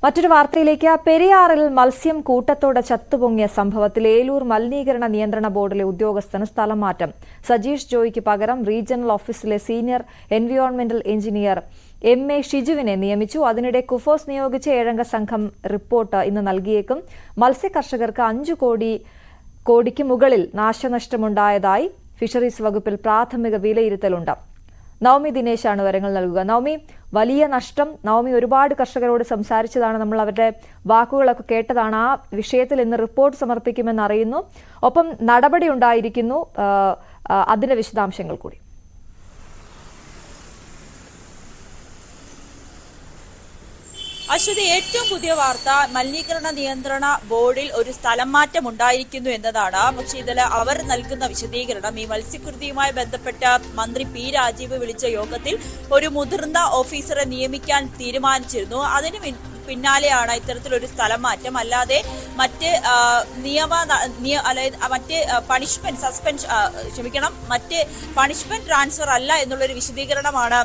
മറ്റൊരു വാർത്തയിലേക്ക്. പെരിയാറിൽ മത്സ്യം കൂട്ടത്തോടെ ചത്തുപൊങ്ങിയ സംഭവത്തിൽ ഏലൂർ മലിനീകരണ നിയന്ത്രണ ബോർഡിലെ ഉദ്യോഗസ്ഥന് സ്ഥലം മാറ്റം. സജീഷ് ജോയിക്ക് പകരം റീജിയണൽ ഓഫീസിലെ സീനിയർ എൻവയോൺമെന്റൽ എഞ്ചിനീയർ എം.എ. ഷിജുവിനെ നിയമിച്ചു. അതിനിടെ കുഫോസ് നിയോഗിച്ച 7-അംഗ സംഘം റിപ്പോർട്ട് ഇന്ന് നൽകിയേക്കും. മത്സ്യകർഷകർക്ക് 5 കോടിക്ക് മുകളിൽ നാശനഷ്ടമുണ്ടായതായി ഫിഷറീസ് വകുപ്പിൽ പ്രാഥമിക വിലയിരുത്തലുണ്ട്. നവമി ദിനേശാണ് വിവരങ്ങൾ നൽകുക. നവമി, വലിയ നഷ്ടം. നവമി ഒരുപാട് കർഷകരോട് സംസാരിച്ചതാണ്, നമ്മൾ അവരുടെ വാക്കുകളൊക്കെ കേട്ടതാണ്. ആ വിഷയത്തിൽ ഇന്ന് റിപ്പോർട്ട് സമർപ്പിക്കുമെന്ന് അറിയുന്നു. ഒപ്പം നടപടി ഉണ്ടായിരിക്കുന്നു. അതിന്റെ വിശദാംശങ്ങൾ കൂടി. അശ്വതി, ഏറ്റവും പുതിയ വാർത്ത മലിനീകരണ നിയന്ത്രണ ബോർഡിൽ ഒരു സ്ഥലം മാറ്റം ഉണ്ടായിരിക്കുന്നു എന്നതാണ്. പക്ഷേ ഇതിൽ അവർ നൽകുന്ന വിശദീകരണം, ഈ മത്സ്യകൃഷിയുമായി ബന്ധപ്പെട്ട മന്ത്രി പി രാജീവ് വിളിച്ച യോഗത്തിൽ ഒരു മുതിർന്ന ഓഫീസറെ നിയമിക്കാൻ തീരുമാനിച്ചിരുന്നു. അതിന് പിന്നാലെയാണ് ഇത്തരത്തിലൊരു സ്ഥലം മാറ്റം. അല്ലാതെ മറ്റ് മറ്റ് പണിഷ്മെന്റ് ട്രാൻസ്ഫർ അല്ല എന്നുള്ളൊരു വിശദീകരണമാണ്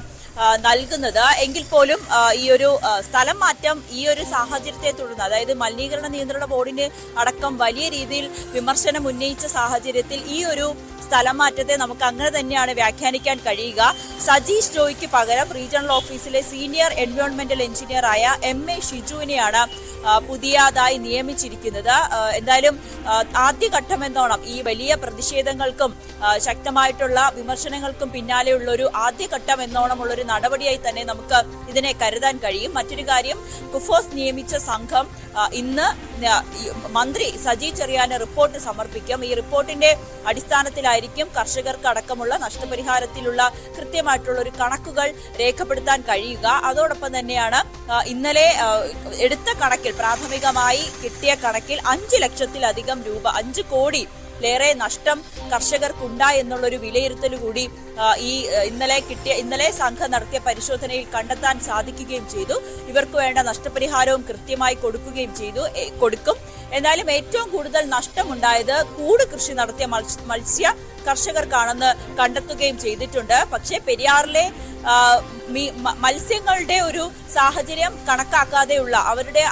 നൽകുന്നത്. എങ്കിൽ പോലും ഈ ഒരു സ്ഥലം മാറ്റം ഈ ഒരു സാഹചര്യത്തെ തുടർന്ന്, അതായത് മലിനീകരണ നിയന്ത്രണ ബോർഡിന് അടക്കം വലിയ രീതിയിൽ വിമർശനം ഉന്നയിച്ച സാഹചര്യത്തിൽ ഈ ഒരു സ്ഥലം മാറ്റത്തെ നമുക്ക് അങ്ങനെ തന്നെയാണ് വ്യാഖ്യാനിക്കാൻ കഴിയുക. സജീഷ് ജോയിക്ക് പകരം റീജിയണൽ ഓഫീസിലെ സീനിയർ എൻവയോൺമെന്റൽ എഞ്ചിനീയർ ആയ എം.എ. ഷിജുവിനെയാണ് പുതിയതായി നിയമിച്ചിരിക്കുന്നത്. എന്തായാലും ആദ്യഘട്ടം എന്നോണം ഈ വലിയ പ്രതിഷേധങ്ങൾക്കും ശക്തമായിട്ടുള്ള വിമർശനങ്ങൾക്കും പിന്നാലെയുള്ള ഒരു ആദ്യഘട്ടം എന്നോണമുള്ളൊരു നടപടിയായി തന്നെ നമുക്ക് ഇതിനെ കരുതാൻ കഴിയും. മറ്റൊരു കാര്യം, കുഫോസ് നിയമിച്ച സംഘം ഇന്ന് മന്ത്രി സജി ചെറിയാന് റിപ്പോർട്ട് സമർപ്പിക്കും. ഈ റിപ്പോർട്ടിന്റെ അടിസ്ഥാനത്തിലായിരിക്കും കർഷകർക്ക് അടക്കമുള്ള നഷ്ടപരിഹാരത്തിലുള്ള കൃത്യമായിട്ടുള്ള ഒരു കണക്കുകൾ രേഖപ്പെടുത്താൻ കഴിയുക. അതോടൊപ്പം തന്നെയാണ് ഇന്നലെ എടുത്ത കണക്കിൽ, പ്രാഥമികമായി കിട്ടിയ കണക്കിൽ 5 ലക്ഷത്തിലധികം രൂപ, 5 കോടിയിലേറെ നഷ്ടം കർഷകർക്കുണ്ടായി എന്നുള്ളൊരു വിലയിരുത്തൽ കൂടി ഇന്നലെ സംഘം നടത്തിയ പരിശോധനയിൽ കണ്ടെത്താൻ സാധിക്കുകയും ചെയ്തു. ഇവർക്ക് വേണ്ട നഷ്ടപരിഹാരവും കൃത്യമായി കൊടുക്കും. എന്നാലും ഏറ്റവും കൂടുതൽ നഷ്ടമുണ്ടായത് കൂട് കൃഷി നടത്തിയ മത്സ്യ കർഷകർക്കാണെന്ന് കണ്ടെത്തുകയും ചെയ്തിട്ടുണ്ട്. പക്ഷേ പെരിയാറിലെ മത്സ്യങ്ങളുടെ ഒരു സാഹചര്യം കണക്കാക്കാതെയുള്ള, അവരുടെ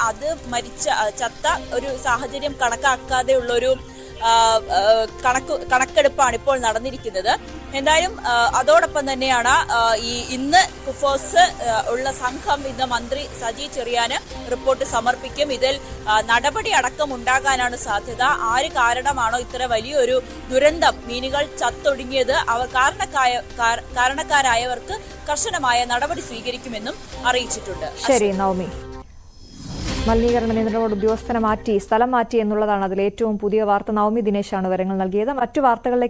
ചത്ത ഒരു സാഹചര്യം കണക്കാക്കാതെയുള്ള ഒരു കണക്കെടുപ്പാണ് ഇപ്പോൾ നടന്നിരിക്കുന്നത്. എന്തായാലും അതോടൊപ്പം തന്നെയാണ് ഇന്ന് കുഫോസ് ഉള്ള സംഘം ഇന്ന് മന്ത്രി സജി ചെറിയാന് റിപ്പോർട്ട് സമർപ്പിക്കും. ഇതിൽ നടപടി അടക്കം ഉണ്ടാകാനാണ് സാധ്യത. ആര് കാരണമാണോ ഇത്ര വലിയൊരു ദുരന്തം, മീനുകൾ ചത്തൊടുങ്ങിയത്, അവർ കാരണക്കാരായവർക്ക് കർശനമായ നടപടി സ്വീകരിക്കുമെന്നും അറിയിച്ചിട്ടുണ്ട്. ശരി നവമി. മലിനീകരണ നിയന്ത്രണ ബോർഡ് ഉദ്യോഗസ്ഥനെ സ്ഥലം മാറ്റി എന്നുള്ളതാണ് അതിൽ ഏറ്റവും പുതിയ വാർത്ത. നവമി ദിനേശാണ് വിവരങ്ങൾ നൽകിയത്. മറ്റു വാർത്തകളിലേക്ക്